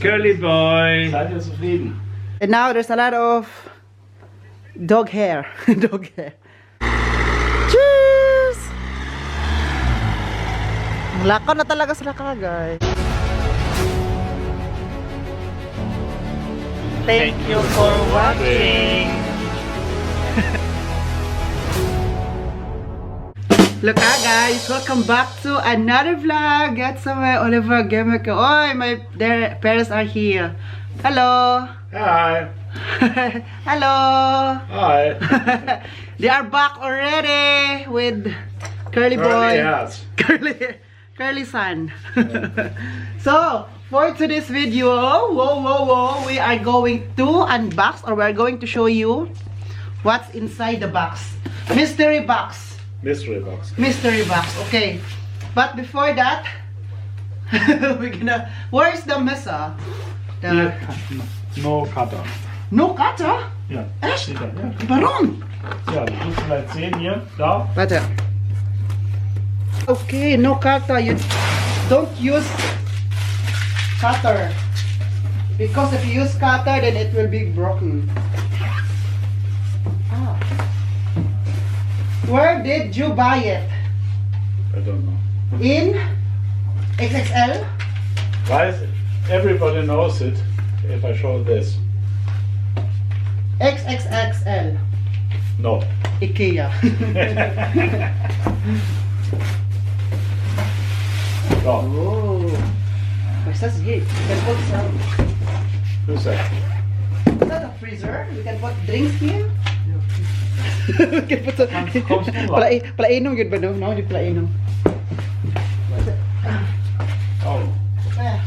Curly boy. Seid ihr zufrieden? And now there's a lot of dog hair. Dog hair. Cheers! Lakaw na talaga sila kagay. Thank you for watching. Look guys, welcome back to another vlog. That's my Oliver Gamer. Oh, my parents are here. Hello. Hi. Hello. Hi. They are back already with Curly boy. Yes. Curly son. So for today's video, we are going to unbox, or we are going to show you what's inside the box. Mystery box. Mystery box. Mystery box. Okay. But before that, we're gonna. Where's the mesa? The No cutter. no cutter. Ja. Echt? Steht da, ja. Warum? Ja, du musst vielleicht sehen hier, da. Warte. Okay, no cutter. You don't use cutter, because if you use cutter, then it will be broken. Ah. Where did you buy it? I don't know. In XXL? Why is everybody knows it if I show this? XXXL. No. IKEA. So, Oh. Where's that? You can put some. who's that? Is that a freezer? You can put drinks here? We can put some. Kommst du rein? Palainom yun ba no? No, hindi palainom. Oh. Ah.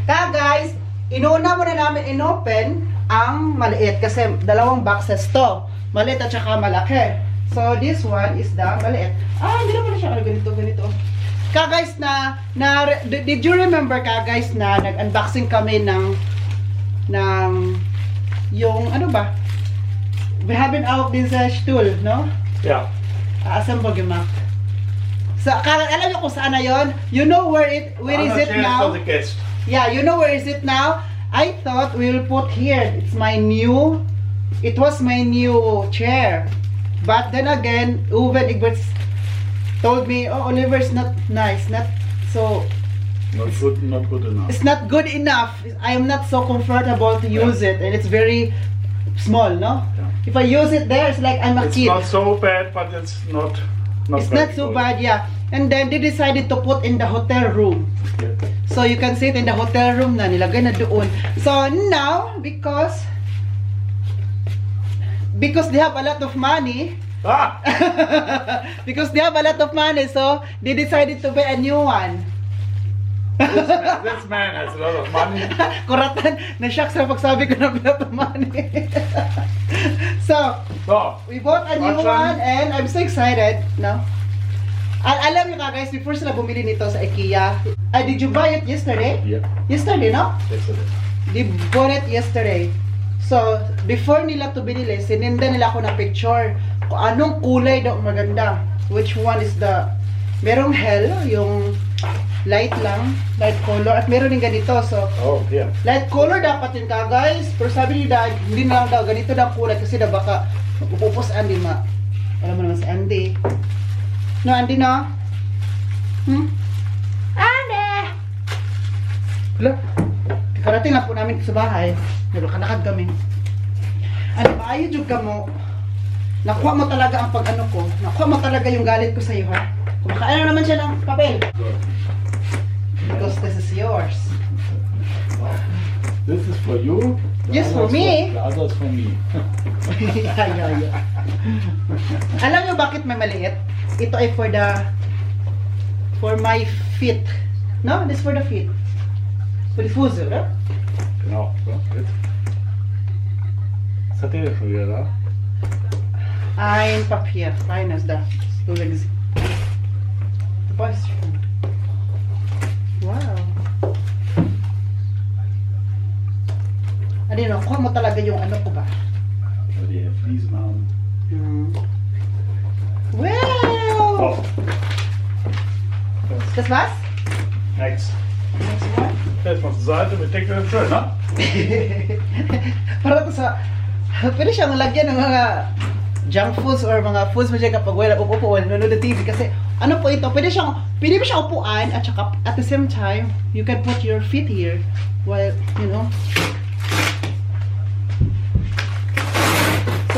Kaya guys, inuna muna namin inopen ang maliit kasi dalawang boxes to. Maliit at saka malaki. So this one is the maliit. Ah, hindi naman siya ganito. Kaya guys did you remember kaya guys na nag-unboxing kami ng yung ano ba? We haven't out this stool, no? Ja. Assemble gemacht. So, alam niyo kung saan na yon? You know where is it now? For the guest. Yeah, you know where is it now? I thought we will put here. It was my new chair. But then again, Uwe Egberts told me, oh, Oliver's not nice, not so. Not good enough. It's not good enough. I am not so comfortable to use it, and it's very small, no? Yeah. If I use it there, it's like I'm a It's kid. not so bad, but it's not It's very not so good. bad, yeah. And then they decided to put in the hotel room. Yeah. So you can sit in the hotel room na, nilagay na doon. So now, because they have a lot of money, Ah! because they have a lot of money, so they decided to buy a new one. This man has a lot of money. Kuratan, na-shock sa pagsabi ko ng a lot of money. So, So, we bought a new one and I'm so excited, no? Alam niyo ka guys, before sila bumili nito sa IKEA. Did you buy it yesterday? yeah. Yesterday, no? Yesterday. They bought it yesterday. So, before nila to binili, sininda nila ako na picture kung anong kulay daw maganda. Which one is the... Merong hell, yung light lang, light color. At meron din ganito, so... Oh, yeah. Light color dapat yun ka guys. Pero sabi ni Dad, hindi na lang daw, ganito daw kulay kasi daw baka upupos Andy ma. Alam mo naman si Andy. No, Andy no? Andy! Wala. Karating lang po namin sa bahay. Nalakad kami. Ano, maayo jud ka mo. Nakuha mo talaga ang pag-ano ko. Nakuha mo talaga yung galit ko sa iyo, ha? Kumakain naman siya ng papel. Because this is yours. This is for you. Yes, for me. The other is for me. Yeah. Alam niyo bakit may maliit? Ito ay for my feet. No, this for the feet. For the fuso, no? Genau. So, jetzt. Was hat der denn schon wieder da? Ein Papier. Eines da. So legs. Wow. Ano yun, kuha mo talaga yung ano ko ba? Weil die hier Fliesen haben. Wow! Oh. Das war's? Next. Next one. Jetzt mal zur Seite, wir decken das schön, ne? Para to sa... Pwede siyang lagyan ng mga junk foods or mga foods mo siya kapag wala upo-upo, nanonood ng TV. Kasi ano po ito, pwede mo siyang upuan at saka at the same time, you can put your feet here while, you know.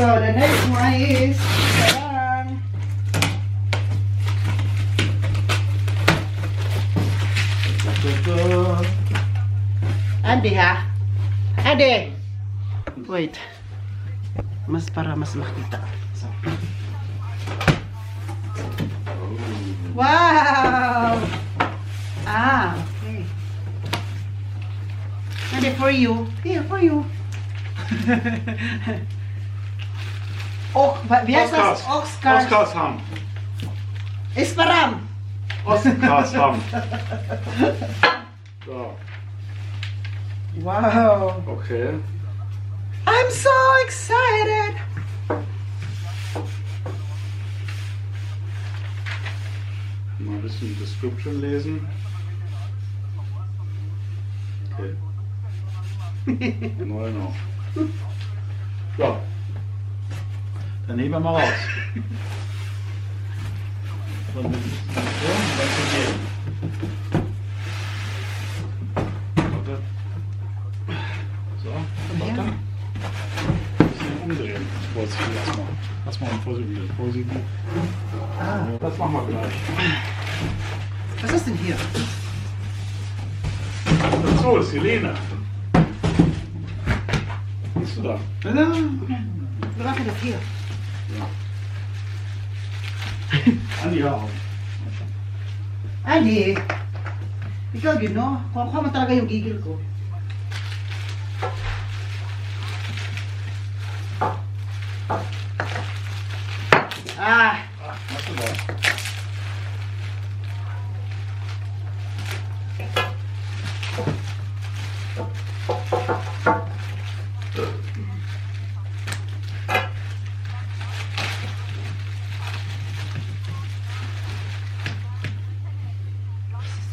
So, the next one is... Tadaan! Ade ha? Ade! Wait. Para mas makita. So. Wow! Ah, okay. Ade, for you. Here, for you. Wie heißt das? Oskars-Ham. Isparam. Oskars-Ham. So, Wow. okay. I'm so excited. Mal ein bisschen Description lesen. Okay. Neu noch. So. Dann nehmen wir mal raus. So, dann zu dir. Warte. So, warte. Ein bisschen umdrehen. Vorsichtig, lass mal vorsichtig. Vorsichtig. Ah, Das machen wir gleich. was ist denn hier? So, ist Helene. Bist du da? Was war das hier? Ja. Andi, hör auf. Andy, ikaw yun, no? Kuha mo talaga yung gigil ko. Ah, Machst du da?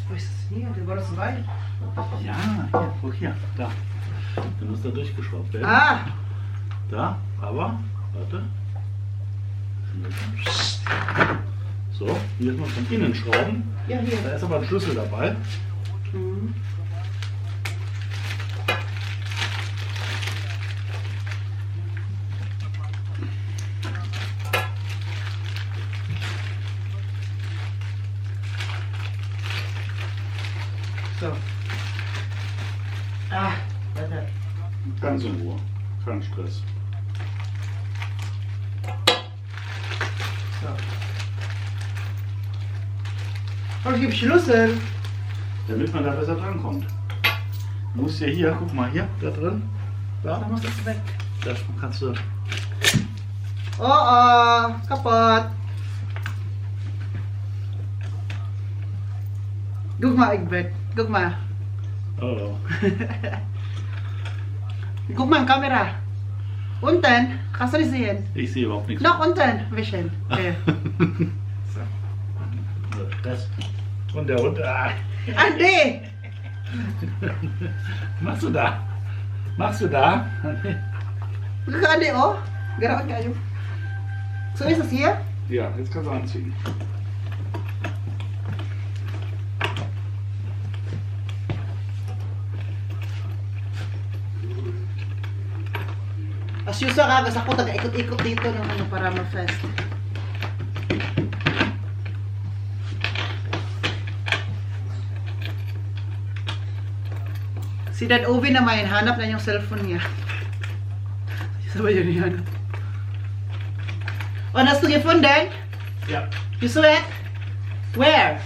wo ist das hier? War das ein Bein? Ja, hier, guck hier. Da. Du musst da durchgeschraubt werden. Ah, Da, aber, warte. So, hier ist noch von innen schrauben. ja, hier. Da ist aber ein Schlüssel dabei. Mhm. So. Ah, warte. Ganz in Ruhe. Kein Stress. So. Oh, ich gebe Schlüssel. Damit man da besser drankommt. Du musst ja hier, guck mal hier, da drin. Da Da, muss das weg. da kannst du. Oo, kapot. Guck mal, Egbert. Guck mal. Oh, Guck mal, Kamera. Unten. Kannst du nicht sehen? ich sehe überhaupt nichts. Noch unten. Wischen. Okay. So. Das. Und der Hund. Ah. Andi! Machst du da? Machst du da? Guck ka, Andi, oh. Garawan kayo. So, ist das hier? Ja, jetzt kannst du anziehen. As usual, kagas ako taga-ikot-ikot dito ng ano para ma-fest. Si Dad Ovi naman, hanap na yung cellphone niya. Sabay yun yan. Oh, hast du gefunden? Ja. You saw it? Where?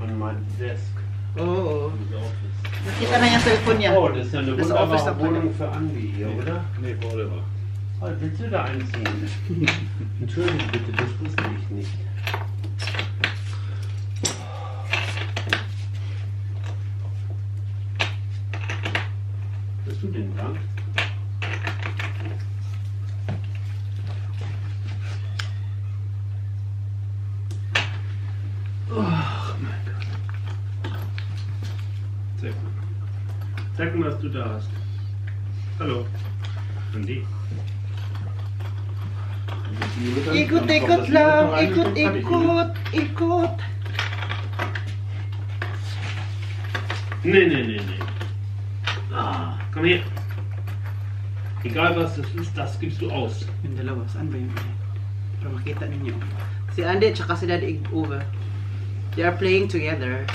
On my desk. Oh, in the office. nakita na yung cellphone niya. Oh, das ist ja eine Das Office wunderbare da drin. Wohnung für Andi hier, oder? Nee, Oliver. Oh, willst du da einziehen? Entschuldigung bitte, das wusste ich nicht. Bist du denn dran? Ach, Mensch. Zeig mal. Zeig mal, was du da hast. Hallo. Andi. Ikot-ikot lang, ikot. Nee. Ah, komm her. Egal was das ist, das gibst du aus. Yung dalawa, saan ba yung para makita ninyo? Si Andy at saka si Daddy Uwe. They are playing together.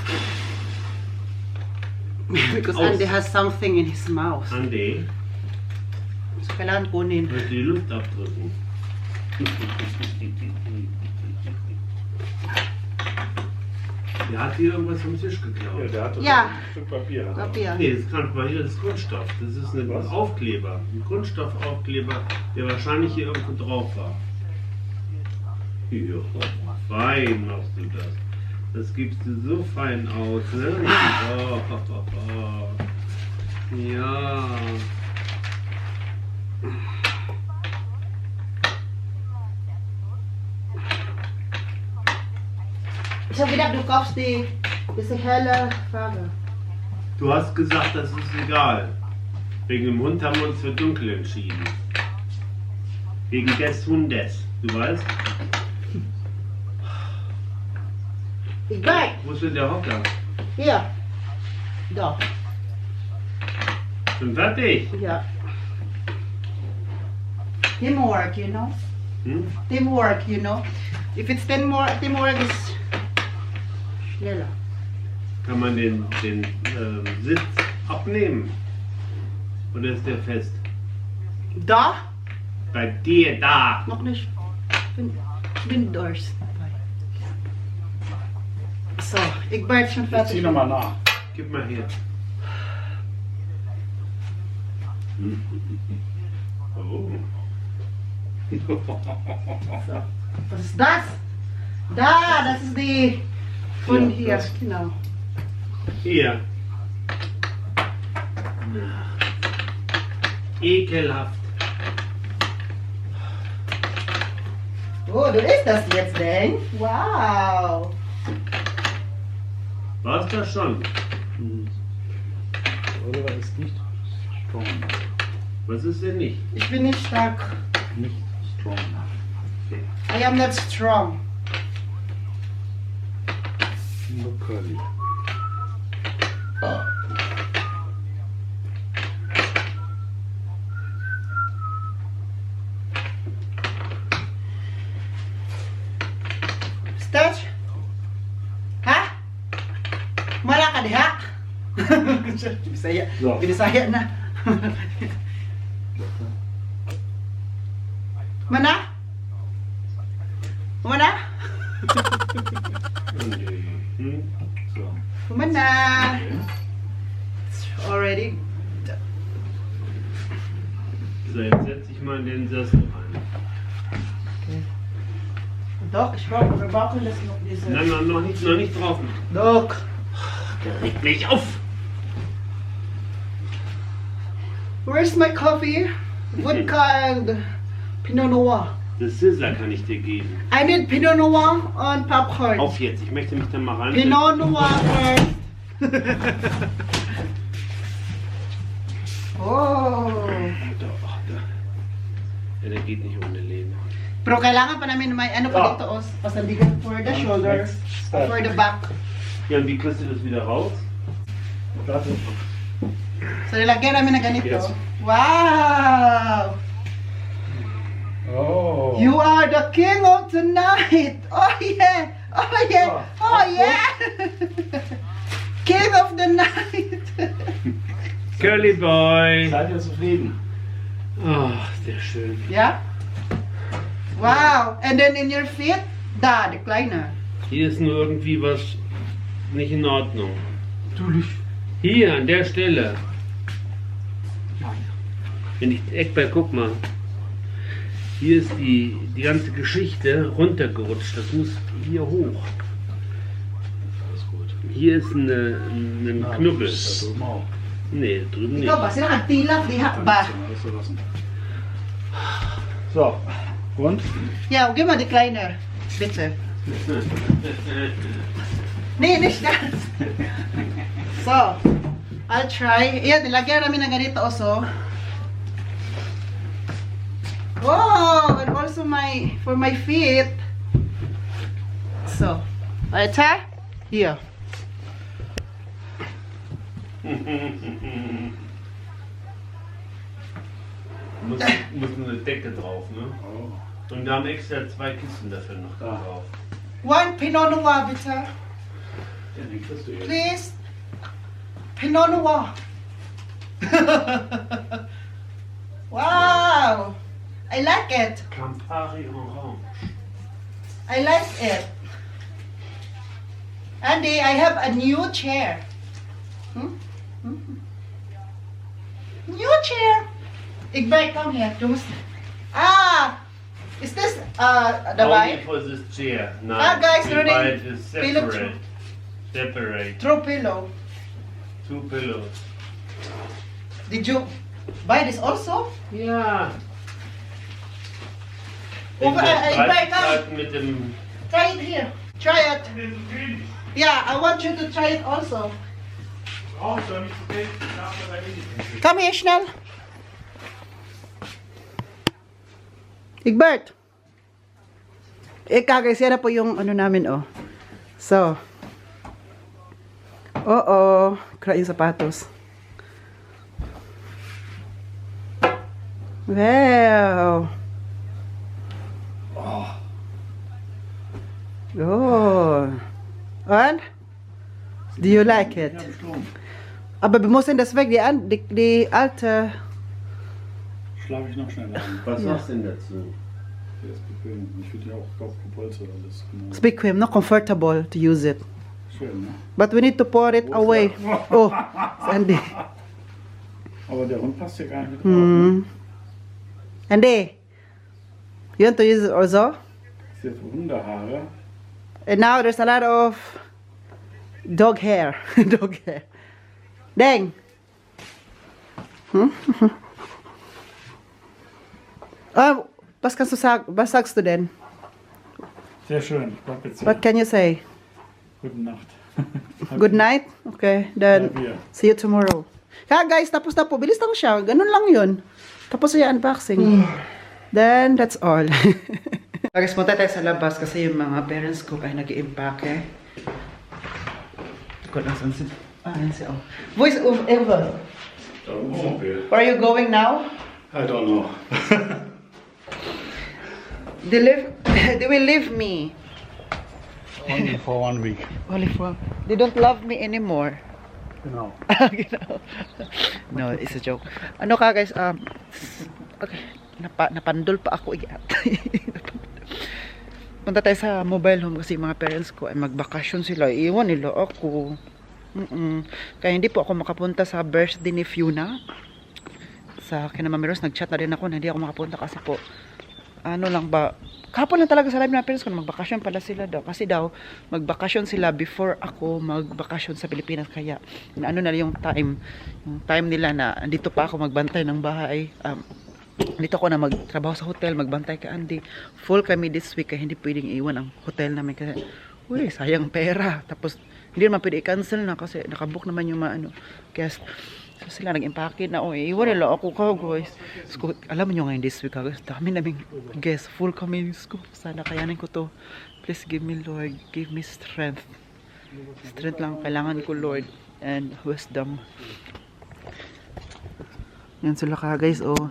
Because Aus. Andy has something in his mouth. Andi, So, kailangan kunin. willst du die Luft abdrücken? Der hat hier irgendwas vom Tisch Ja, geklaut. der hat doch Ja. ein Stück Papier. Papier. Nee, das kann mal hier, das ist Kunststoff. Das ist ein Was? Aufkleber. Ein Kunststoffaufkleber, der wahrscheinlich hier irgendwo drauf war. Ja, fein machst du das. Das gibst du so fein aus, ne? Ja. Ich hab gedacht, du kaufst diese helle Farbe. Du hast gesagt, das ist egal. Wegen dem Hund haben wir uns für dunkel entschieden. Wegen des Hundes, du weißt? Egal. Wo ist denn der Hocker? Hier. Da. Schon fertig? Ja. Teamwork, you know? Hm? Teamwork, you know? If it's teamwork is schneller. Kann man den Sitz abnehmen? Oder ist der fest? Da? Bei dir da. Nog nicht. Ich bin durch. So, ik ben schon Ich fertig. zieh nochmal nach. Gib mal her. Oh. Was ist das? Da, das ist die von Ja, hier. das. Genau. Hier. Ekelhaft. Oh, du isst das jetzt denn? Wow. War's das schon? Oliver ist nicht strong. Was ist denn nicht? Ich bin nicht stark. Nicht strong. I am not strong. Nur curly. Stage? Ha? Mala ka diha? Bisaya. So. Binisaya na. Mana? Mana? Hm? So. Mana? It's already. So, jetzt setz dich mal in den Sessel rein. Doch, wir brauchen das noch diese. Nein, noch nicht drauf. Doch. Der regt mich auf. Where's my coffee? What kind? Pinot Noir. Das Scissor kann ich dir geben. I need Pinot Noir und Popcorn. Auf jetzt, ich möchte mich da mal rein. Pinot Noir first. Oh. Ja, der geht nicht ohne Lehne. Pero kailangan pa namin may ano pa dito, pasandigan for the shoulder, for the back. Ja, und wie kriegst du das wieder raus? Warte. So nilagyan namin na ganito. Yes. Wow! Oh. You are the king of tonight! Oh yeah! Oh yeah! Oh yeah! King of the night! Curly Boy. Seid ihr zufrieden? Ach, sehr schön. Yeah? Wow! And then in your feet, da, the kleiner. Hier ist nur irgendwie was nicht in Ordnung. Natürlich. Hier, an der Stelle. Wenn ich Eckball guck mal. Hier ist die ganze Geschichte runtergerutscht. Das muss hier hoch. Alles gut. Hier ist ein Knubbel. Das ist da auch. Nee, drüben nicht. Ikaw ba? Sila nagtilak diha ba? Alles so lassen. So. Und? Ja, gib mal die kleiner. Bitte. Nee, nicht das. So. I'll try. Yan, nilagyan namin ng ganito also. Wow, and also for my feet. So, Alter, hier. Muss eine Decke drauf, ne? Oh. Und wir haben extra 2 Kissen dafür noch Ah. drauf. One Pinot Noir, bitte. Ja, den kriegst du jetzt. Please. Pinot Noir. Wow. I like it. Campari Orange. I like it. Andy, I have a new chair. Hmm? Hmm? New chair. Igbay, come here. Du musst... Ah! Is this the Only wife? for this chair. No, Ah, guys, we running buy it is pillow separate. Separate. Throw pillow. 2 pillows. Did you buy this also? Ja. Oh, Igbay, come. Streiten mit dem... Try it here. Try it. Yeah, I want you to try it also. Brauchst du nicht so viel, darf man da nicht. Come here, schnell. Igbert. Guys, yan na po yung ano namin, oh. So. Oo. Kra yung sapatos. Wow. Oh. And? Do you like it? Ja, Sturm. Aber wir müssen das weg, die alte... Schlafe ich noch schneller an. Was Ja. sagst du denn dazu? Der ist bequem. Ich würde ja auch Kopfgepolster alles. Genau. It's bequem, not comfortable to use it. Schön, ne? But we need to pour it away. Oh, Andy. Aber der Hund passt ja gar nicht mit drauf. Ne? Hmm. Andy, you want to use it also? Das ist ja für Hundehaare. And now there's a lot of dog hair. Dog hair. Dang. Was sagst du denn? Sehr schön. Ich bleib jetzt hier. What can you say? Gute Nacht. Good night? Okay, then Ja, wir. see you tomorrow. Kaya guys, tapos na po. Bilis lang siya. Ganun lang yun. Tapos yung unboxing. Then, that's all. Guys, punta tayo sa labas kasi yung mga parents ko ay nag-i-impake. Ko lang saan si... yan si... Oh. Voice of Ever. Where are you going now? I don't know. They will leave me. Only for 1 week. Only for... They don't love me anymore. Genau. Genau. No, it's a joke. Ano ka guys, okay, napandol pa ako. Punta tayo sa mobile home kasi mga parents ko ay magbakasyon sila. Iwan nila ako. Kaya hindi po ako makapunta sa birthday ni Fiona. Sa kina Mami Rose, nag-chat na rin ako na hindi ako makapunta kasi po, ano lang ba, kapon lang talaga sa live ng parents ko na magbakasyon pala sila daw. Kasi daw, magbakasyon sila before ako magbakasyon sa Pilipinas. Kaya, ano na yung time nila na andito pa ako magbantay ng bahay. Dito ako na magtrabaho sa hotel, magbantay ka Andy. Full kami this week kaya hindi pwedeng iwan ang hotel namin kasi, uy, sayang pera. Tapos, hindi naman pwede i-cancel na kasi nakabook naman yung mga guest. So sila nag-impake na, iwan nila ako ka guys. So, alam nyo ngayon this week guys, dami naming guest, full kami. So, sana kayanin ko to. Please give me Lord, give me strength. Strength lang kailangan ko Lord. And wisdom. Yan sila ka guys, oh.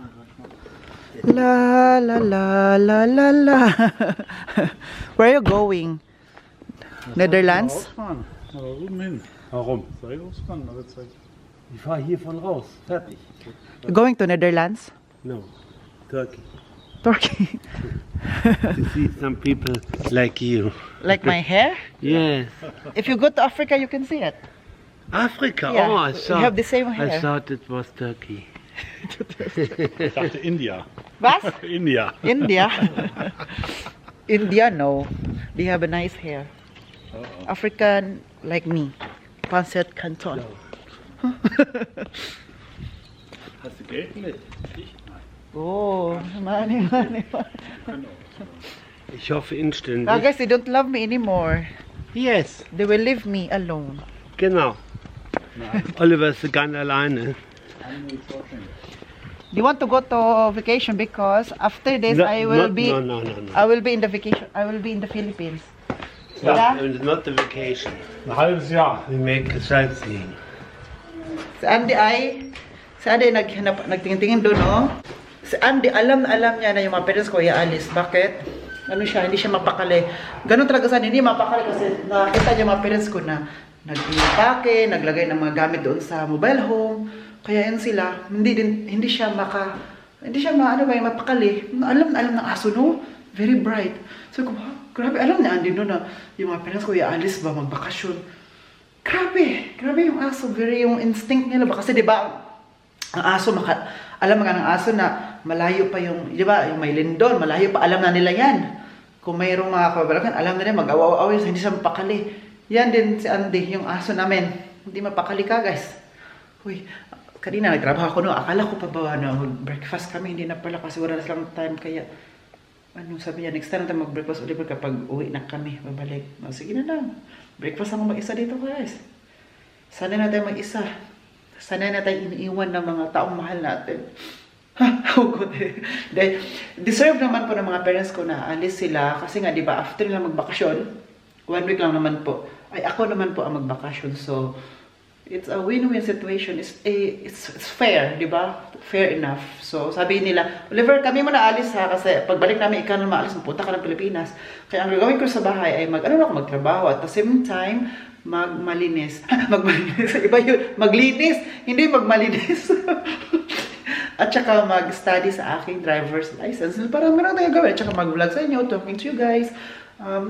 La la la la la la. Where are you going? Netherlands? Ausfahren. Warum hin? Warum? Soll ich ausfahren? Aber Zeit. Ich fahre hiervon raus. Fertig. You're going to Netherlands? No. Turkey. Turkey. To see some people like you. Like my hair? Yes. If you go to Africa, you can see it. Africa. Yeah, Oh, I you saw. have the same I hair. thought it was Turkey. Ich dachte India. Was? India. India? India, no. They have a nice hair. African, like me. Pancet Canton. Hast du Geld mit? Oh, money. Ich hoffe inständig. I guess they don't love me anymore. Yes, They will leave me alone. genau. Oliver ist ganz alleine. Do you want to go to vacation? Because after this, No, I will be. No. I will be in the vacation. I will be in the Philippines. Yeah. It's not the vacation. Ein halbes Jahr. We make a sightseeing. Si Andy nagtingin-tingin doon, no? Si Andy, alam niya na yung mga parents ko ialis. Bakit? Ano siya, hindi siya mapakali. Ganun talaga sa hindi mapakali kasi nakita niya mga parents ko na nag-impake, naglagay ng mga gamit doon sa mobile home. Kaya yun sila, hindi siya mapakali. Alam ng aso, no? Very bright. So, grabe, alam ni Andy no na yung mga parents ko ialis ba, magbakasyon. Grabe yung aso, very yung instinct nila ba kasi 'di ba ang aso alam nga ng aso na malayo pa yung 'di ba yung may lindol, malayo pa alam na nila 'yan. Kung mayroong mga kababalakan, alam na nila mag-awaw-away, hindi siya mapakali. Yan din si Andy, yung aso namin. Hindi mapakali ka, guys. Uy, kanina nagtrabaho ako no, akala ko pa ba na breakfast kami, hindi na pala kasi wala na silang time kaya ano sabi niya, next time natin mag-breakfast ulit kapag uwi na kami, babalik. Sige na lang. Breakfast ako mag-isa dito, guys. Sana natin mag-isa. Sana natin iniiwan ng mga taong mahal natin. Deserve naman po ng mga parents ko na alis sila. Kasi nga, di ba, after nila magbakasyon, 1 week lang naman po. Ay, ako naman po ang magbakasyon. So, it's a win-win situation. It's fair, di ba? Fair enough. So, sabi nila, Oliver, kami muna alis ha, kasi pagbalik namin, ikaw na maalis, mapunta ka ng Pilipinas. Kaya ang gagawin ko sa bahay ay magtrabaho. At the same time, magmalinis. Iba yun, maglinis, hindi magmalinis. At saka mag-study sa aking driver's license. Parang meron tayong gawin. At saka mag-vlog sa inyo, talking to you guys.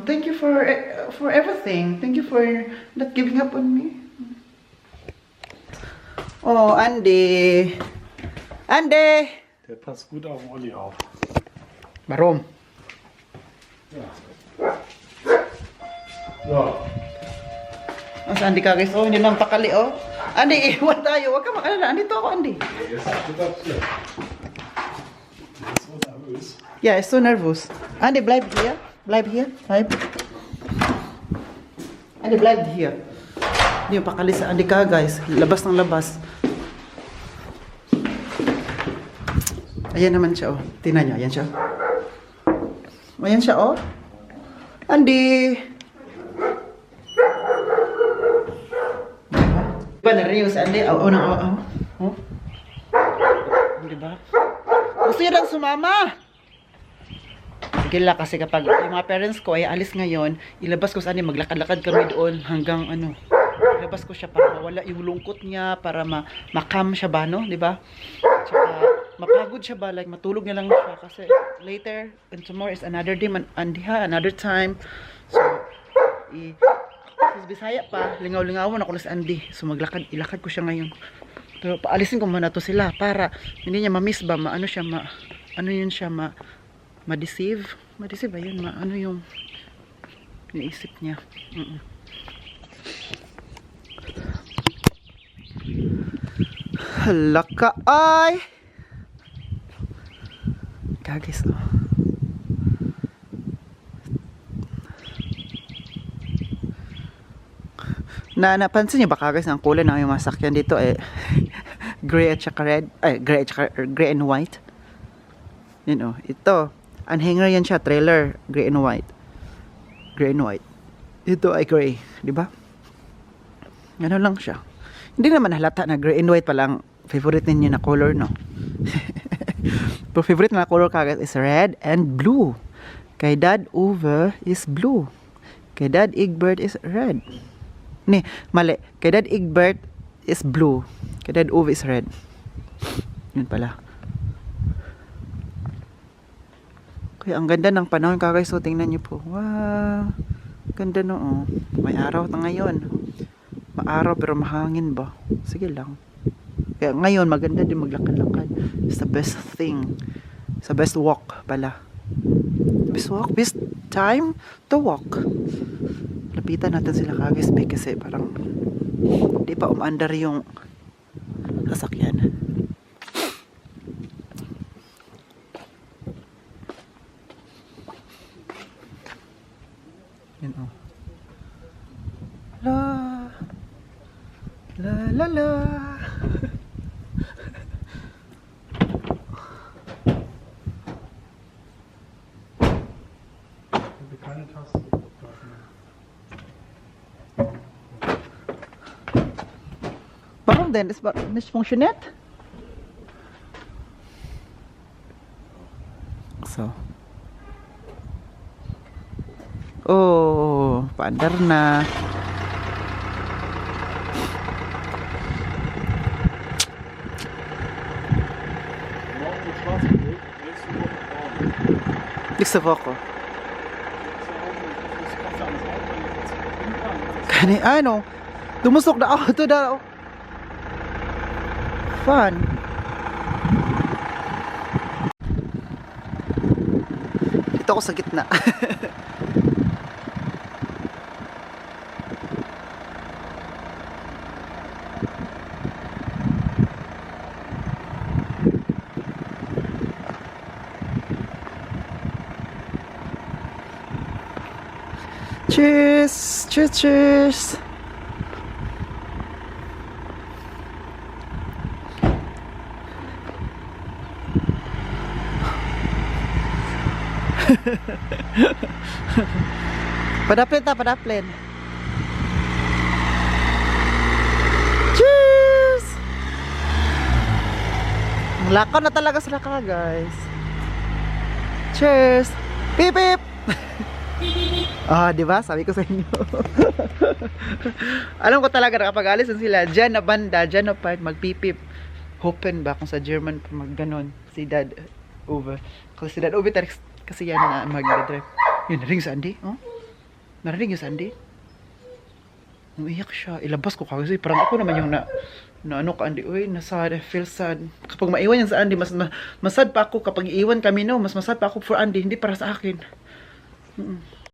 Thank you for everything. Thank you for not giving up on me. Oh, Andy. Andy! Der passt gut auf den Olli auf. Warum? Ja. So. Mas Andy ka guys, oh, hindi naman pakali, oh. Andy, iwan tayo. Huwag ka makalala. Andito ako, Andy. Jetzt wird das schlecht. Das ist so nervös. Yeah, it's so nervous. Andy, bleib hier. Bleib hier. Bleib. Andy, bleib hier. Hindi yung pakali sa Andy ka, guys. Labas ng labas. Ayan naman siya, oh. Tingnan niyo, ayan siya. Ayan siya, oh. Andy! Diba, narinig sa Andy? Oh. Diba? Gusto niya lang sumama. Sige lang, kasi kapag yung mga parents ko ay alis ngayon, ilabas ko sa Andy, maglakad-lakad kami doon hanggang ano. Ilabas ko siya para mawala yung lungkot niya, para makam siya ba, no? Diba? Tsaka, mapagod siya ba, like matulog niya lang siya kasi later and tomorrow is another day, another time. So, Bisaya pa, lingaw-lingawan ako na si Andy. So ilakad ko siya ngayon. Pero paalisin ko muna to sila para hindi niya ma-miss ba, ma-deceive. Ma-deceive ba yun? Ano yung iniisip niya. Hala ka ay! Kagis, oh. Napansin niyo ba guys ang kulay ng yung masakyan dito gray at saka red, gray and white. Yun oh, ito anhanger yan siya, trailer, gray and white. Ito ay gray, di ba? Ano lang siya. Hindi naman halata na gray and white pa lang favorite ninyo na color, no? Pero favorite na color guys is red and blue. Kay Dad Uwe is blue. Kay Dad Egbert is red. Mali. Kay Dad Egbert is blue. Kay Dad Uwe is red. Yun pala. Kaya ang ganda ng panahon guys. So tingnan nyo po. Wow. Ganda no. Oh. May araw na ngayon. Maaraw pero mahangin ba? Sige lang. Kaya ngayon maganda din maglakad-lakad. It's the best thing. It's the best walk pala. Best time to walk. Lapitan natin sila kagis kasi parang di pa umandar yung sasakyan. Yan oh. La. La la la. Keine Taste. Warum denn? Das war nicht funktioniert? So. Oh, paandar na. Morgen mit Schwarzbrot, nächste Woche braun. Nächste Woche. Das kannst du alles aufnehmen. Keine Ahnung. Du musst doch da Auto da fahren. Dito ako sa gitna. Cheers! Cheers! Cheers! Padaplin ta, padaplin. Cheers! Lakaw na talaga sila ka, guys. Cheers! Pip pip! Ah, di ba? Sabi ko sa inyo. Alam ko talaga na kapag alis na sila, dyan na banda, dyan na part, magpipip. Hopen ba kung sa German magganon si Dad over. Kasi si Dad over kasi yan na mag-drive. Yun, narinig sa Andy, oh? Narinig yung sa Andy? Umiyak siya. Ilabas ko kasi parang ako naman yung na ano ka Andy, uy, nasad, I feel sad. Kapag maiwan yan sa Andy, mas sad pa ako. Kapag iiwan kami, no, mas masad pa ako for Andy, hindi para sa akin.